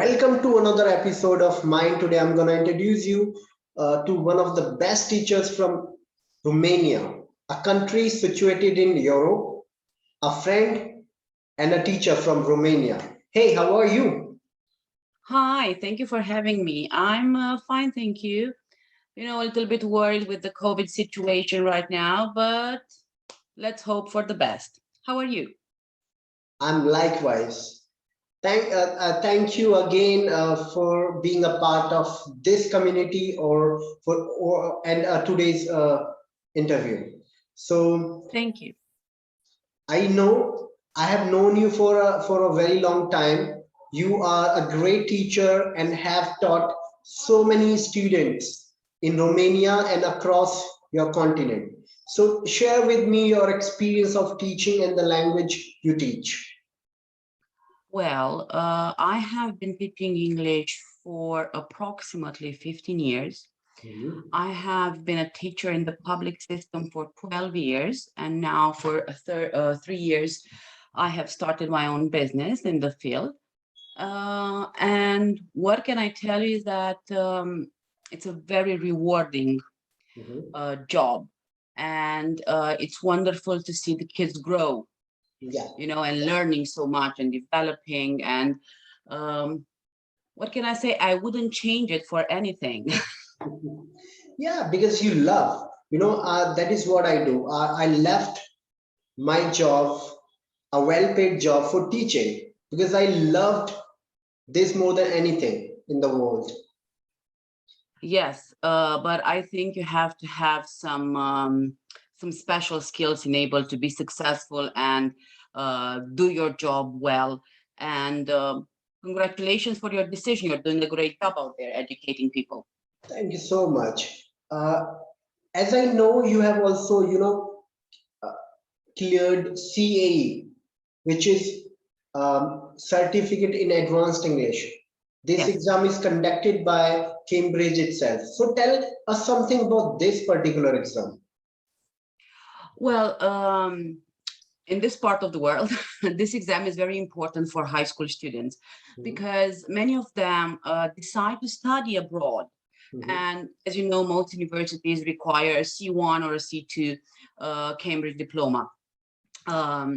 Welcome to another episode of mine. Today I'm going to introduce you to one of the best teachers from Romania, a country situated in Europe, a friend and a teacher from Romania. Hey, how are you? Hi, thank you for having me. I'm fine, thank you. A little bit worried with the COVID situation right now, but let's hope for the best. How are you? I'm likewise. Thank you again for being a part of this community and today's interview. So Thank you. I know I have known you for a very long time. You are a great teacher and have taught so many students in Romania and across your continent. So share with me your experience of teaching and the language you teach. Well, I have been teaching English for approximately 15 years. Mhm. I have been a teacher in the public system for 12 years, and now for 3 years, I have started my own business in the field. And what can I tell you is that it's a very rewarding Mhm. job, and it's wonderful to see the kids grow, Yeah. and learning so much and developing. And um, what can I say? I wouldn't change it for anything. Yeah, because you love, that is what I do. I left my job, a well-paid job for teaching because I loved this more than anything in the world. Yes, but I think you have to have some special skills in able to be successful and do your job well. And congratulations for your decision. You're doing a great job out there educating people. Thank you so much. As I know, you have also, uh, cleared CAE, which is Certificate in Advanced English. This Yes. exam is conducted by Cambridge itself. So tell us something about this particular exam. Well, in this part of the world, this exam is very important for high school students Mhm. because many of them decide to study abroad. Mhm. And as you know, most universities require a C1 or a C2 Cambridge diploma. Um,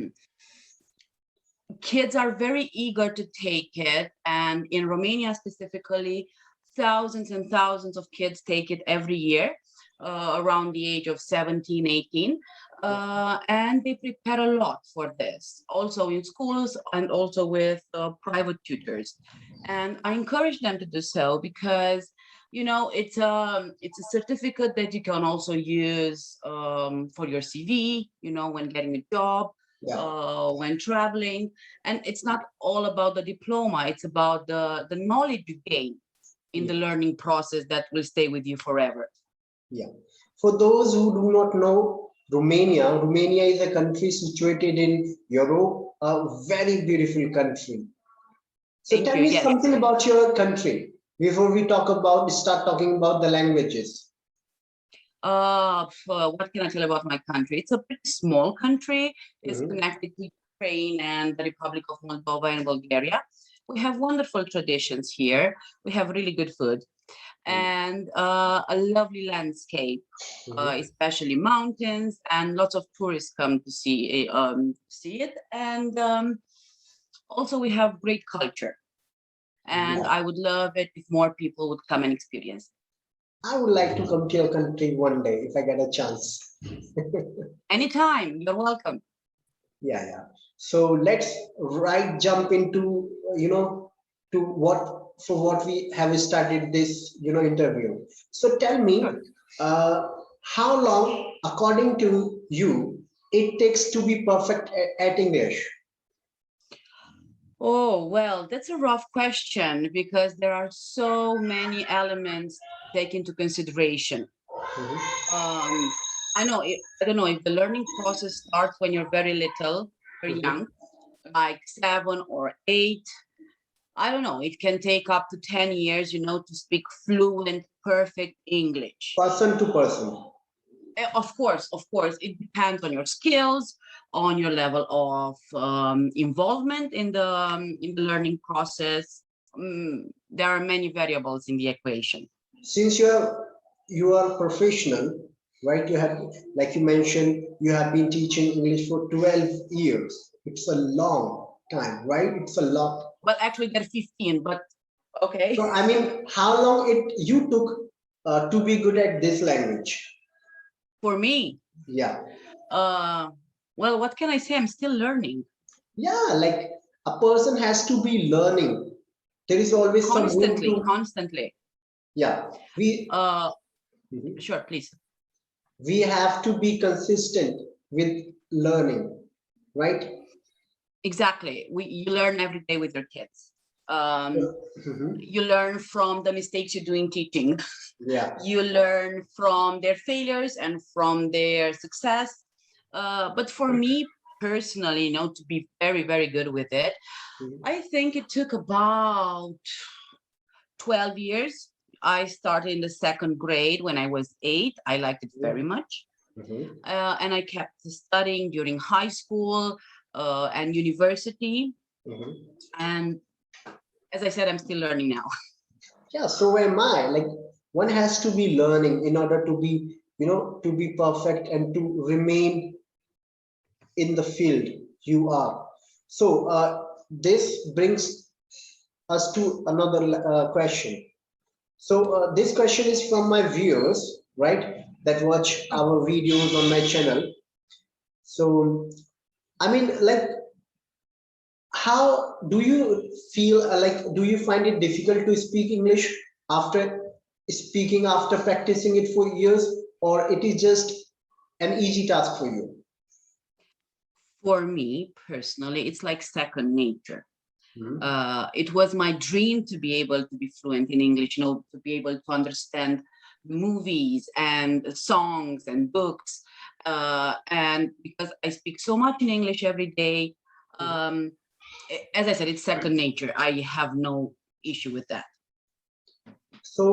Kids are very eager to take it. And in Romania specifically, thousands and thousands of kids take it every year around the age of 17, 18. And they prepare a lot for this, also in schools and also with private tutors. And I encourage them to do so because it's a certificate that you can also use for your CV, when getting a job, Yeah. when traveling. And it's not all about the diploma, it's about the knowledge you gain in Yeah. the learning process that will stay with you forever. Yeah. For those who do not know Romania is a country situated in Europe, a very beautiful country. So Thank tell you. me Yes. something about your country before we start talking about the languages. What can I tell about my country? It's a pretty small country. It's Mhm. connected to Ukraine and the Republic of Moldova and Bulgaria. We have wonderful traditions here. We have really good food and a lovely landscape, Mhm. especially mountains, and lots of tourists come to see it. And also, we have great culture, and Yeah. I would love it if more people would come and experience. I would like to come to your country one day if I get a chance. Anytime, you're welcome. Yeah, yeah. So let's jump into to what we have started this interview. So tell me, Sure. uh, how long, according to you, it takes to be perfect at English? Oh, well, that's a rough question because there are so many elements to take into consideration. Mhm. Um, I don't know if the learning process starts when you're very little, very Mhm. young, like 7 or 8. I don't know, it can take up to 10 years, to speak fluent, perfect English. Person to person. Of course, it depends on your skills, on your level of involvement in the learning process. there are many variables in the equation. Since you are professional, right? You have, like you mentioned, you have been teaching English for 12 years. It's a long time, right? It's a lot. Well, actually, they're 15, but okay. So I mean, how long it you took to be good at this language? For me, Yeah, well, what can I say? I'm still learning yeah. Like a person has to be learning. There is always some room constantly, to. constantly. Yeah, we mhm. Sure, please. We have to be consistent with learning, right? Exactly. You learn every day with your kids. Mhm. You learn from the mistakes you do in teaching. Yeah. You learn from their failures and from their success. But for me personally, to be very, very good with it, Mhm. I think it took about 12 years. I started in the second grade when I was 8. I liked it very much. Mhm. And I kept studying during high school and university. Mhm. And as I said, I'm still learning now. Yeah, so am I. Like one has to be learning in order to be, to be perfect and to remain in the field you are. So this brings us to another question. So this question is from my viewers, right, that watch our videos on my channel. So I mean, like, how do you feel? Like, do you find it difficult to speak English after after practicing it for years, or it is just an easy task for you? For me personally, it's like second nature. Mhm. It was my dream to be able to be fluent in English, to be able to understand movies and songs and books. And because I speak so much in English every day, um, as I said, it's second nature. I have no issue with that. So,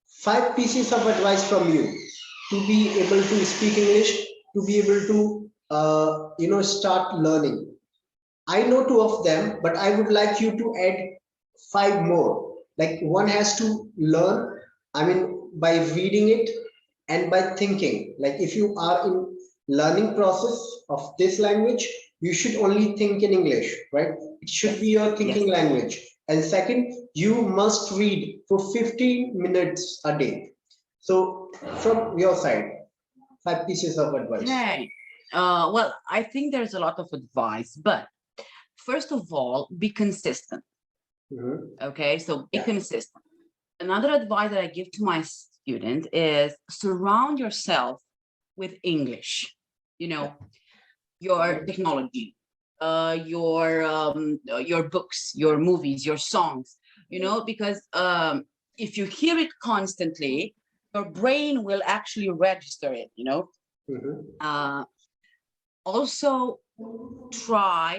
5 pieces of advice from you to be able to speak English, to be able to, start learning. I know two of them, but I would like you to add five more. Like one has to learn, I mean, by reading it and by thinking. Like if you are in learning process of this language, you should only think in English, right? It should be Yes, your thinking yes. language. And second, you must read for 15 minutes a day. So from your side, 5 pieces of advice. Okay. Well, I think there's a lot of advice, but first of all, be consistent. Mhm. Okay, so be Yeah. consistent. Another advice that I give to my students is surround yourself with English. You know, your technology, your books, your movies, your songs. Because if you hear it constantly, your brain will actually register it. Mhm. Uh, Also, try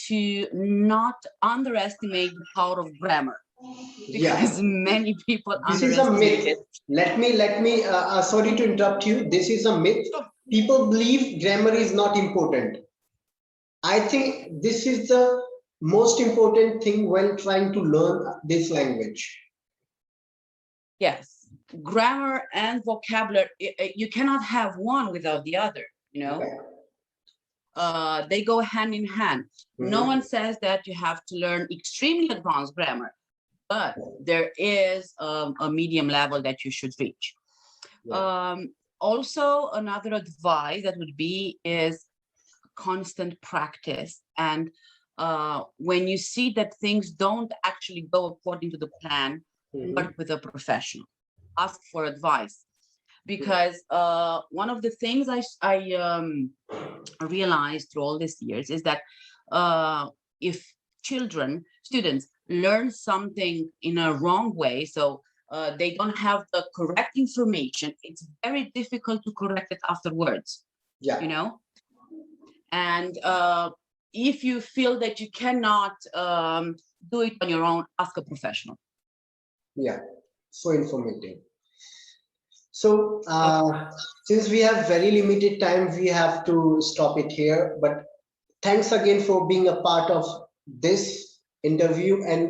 to not underestimate the power of grammar Yeah. because many people This is a underestimate myth. it. Let me, sorry to interrupt you. This is a myth. Sure. People believe grammar is not important. I think this is the most important thing when trying to learn this language. Yes, grammar and vocabulary, you cannot have one without the other, you know. Okay. They go hand in hand. No Mhm. one says that you have to learn extremely advanced grammar, but there is a medium level that you should reach. Yeah. Also, another advice that would be is constant practice. And when you see that things don't actually go according to the plan, Mhm. work with a professional, ask for advice. Because one of the things I realized through all these years is that if students learn something in a wrong way, so they don't have the correct information, it's very difficult to correct it afterwards, Yeah. you know? And if you feel that you cannot do it on your own, ask a professional. Yeah. So informative. So, Okay. since we have very limited time, we have to stop it here. But thanks again for being a part of this interview and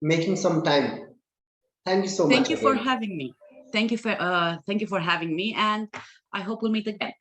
making some time. Thank you so Thank much you for again. having me. Thank you for having me, and I hope we'll meet again.